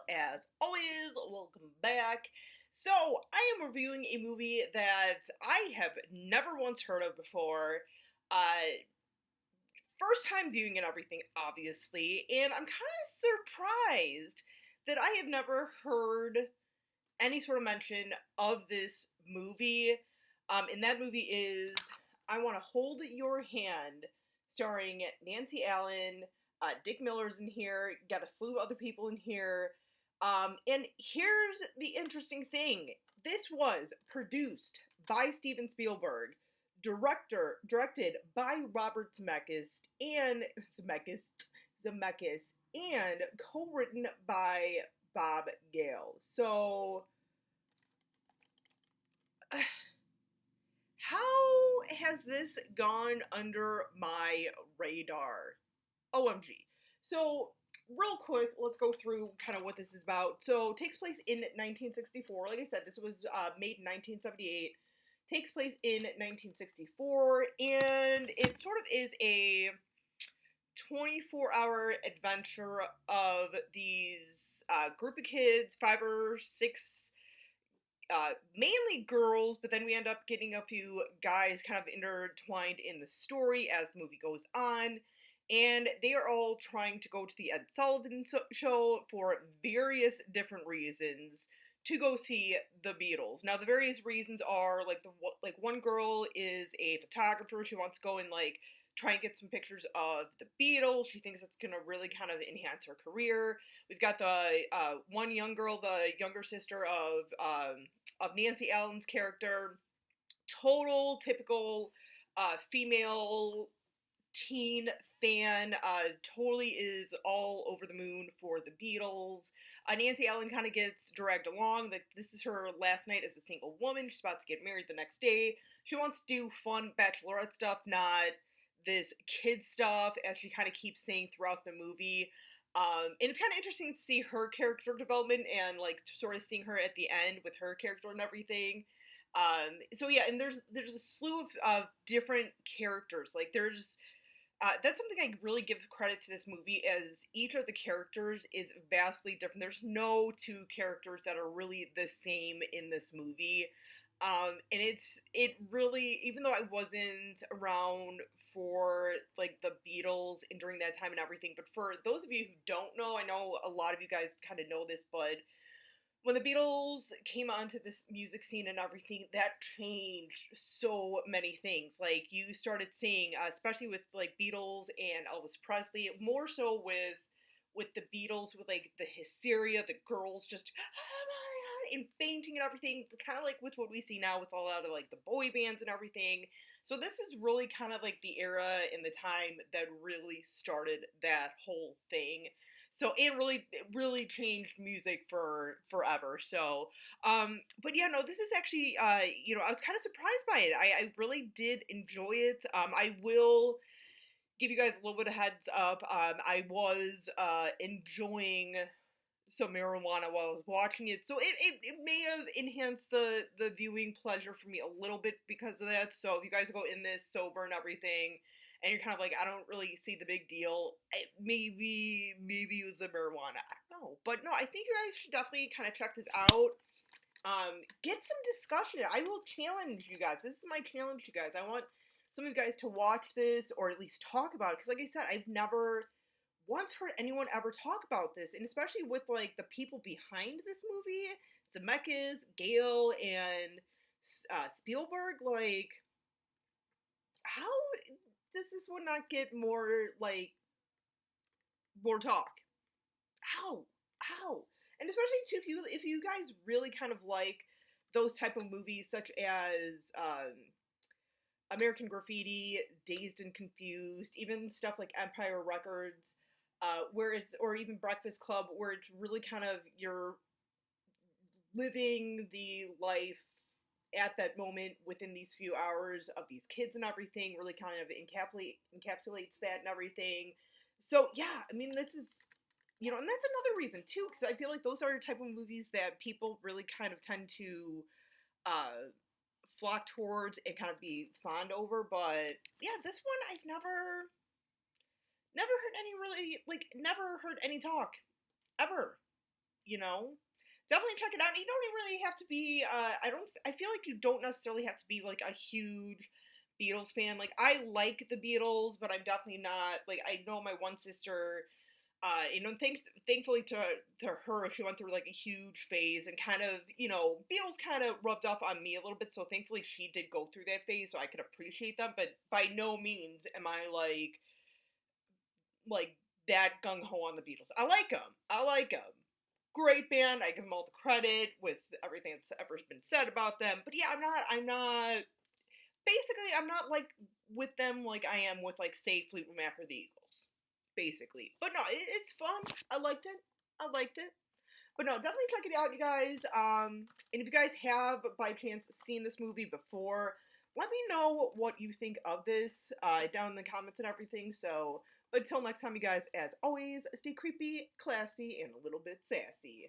as always, welcome back. So, I am reviewing a movie that I have never once heard of before. First time viewing and everything, obviously, and I'm kind of surprised that I have never heard any sort of mention of this movie. And that movie is I Want to Hold Your Hand, starring Nancy Allen. Dick Miller's in here. Got a slew of other people in here. And here's the interesting thing: this was produced by Steven Spielberg, directed by Robert Zemeckis, and co-written by Bob Gale. So, how has this gone under my radar? OMG. So, real quick, let's go through kind of what this is about. So, it takes place in 1964. Like I said, this was made in 1978. Takes place in 1964, and it sort of is a 24-hour adventure of these group of kids, five or six, mainly girls, but then we end up getting a few guys kind of intertwined in the story as the movie goes on. And they are all trying to go to the Ed Sullivan show for various different reasons to go see the Beatles. Now, the various reasons are like one girl is a photographer. She wants to go and try and get some pictures of the Beatles. She thinks that's gonna really kind of enhance her career. We've got the one young girl, the younger sister of Nancy Allen's character. Total typical female teen fan, totally is all over the moon for the Beatles. Nancy Allen kind of gets dragged along. That this is her last night as a single woman. She's about to get married the next day. She wants to do fun bachelorette stuff, not this kid stuff, as she kind of keeps saying throughout the movie. And it's kind of interesting to see her character development and sort of seeing her at the end with her character and everything. So yeah, and there's a slew of different characters. That's something I really give credit to this movie, as each of the characters is vastly different. There's no two characters that are really the same in this movie. And it really, even though I wasn't around for the Beatles and during that time and everything, but for those of you who don't know, I know a lot of you guys kind of know this, but when the Beatles came onto this music scene and everything, that changed so many things. Like, you started seeing, especially with Beatles and Elvis Presley, more so with the Beatles, with the hysteria, the girls just oh my god and fainting and everything, kind of like with what we see now with a lot of the boy bands and everything. So this is really kind of the era and the time that really started that whole thing. So it really changed music for forever. So, but yeah, no, this is actually, I was kind of surprised by it. I really did enjoy it. I will give you guys a little bit of heads up. I was enjoying some marijuana while I was watching it, so it may have enhanced the viewing pleasure for me a little bit because of that. So if you guys go in this sober and everything, and you're kind of I don't really see the big deal, maybe it was the marijuana. I don't know, but no, I think you guys should definitely kind of check this out. Get some discussion. I will challenge you guys. This is my challenge, you guys. I want some of you guys to watch this or at least talk about it, because like I said, I've never once heard anyone ever talk about this, and especially with the people behind this movie, Zemeckis, Gale, and Spielberg. How does this one not get more talk? How? And especially too, if you guys really kind of like those type of movies, such as American Graffiti, Dazed and Confused, even stuff like Empire Records, or even Breakfast Club, where it's really kind of you're living the life at that moment within these few hours of these kids and everything, really kind of encapsulates that and everything. So yeah, I mean, this is, and that's another reason too, because I feel like those are the type of movies that people really kind of tend to flock towards and kind of be fond over. But yeah, this one I've never heard any talk ever. you know? Definitely check it out. You don't really have to be I feel like you don't necessarily have to be like a huge Beatles fan. Like I like the Beatles, but I'm definitely not like I know my one sister thankfully to her, she went through like a huge phase and kind of, Beatles kind of rubbed off on me a little bit. So thankfully she did go through that phase, so I could appreciate them. But by no means am I like that gung ho on the Beatles. I like them. I like them. Great band. I give them all the credit with everything that's ever been said about them. But yeah, I'm not. Basically, I'm not like with them like I am with like say Fleetwood Mac or the Eagles. Basically, but no, it's fun. I liked it. I liked it. But no, definitely check it out, you guys. And if you guys have by chance seen this movie before, let me know what you think of this down in the comments and everything. So until next time, you guys, as always, stay creepy, classy, and a little bit sassy.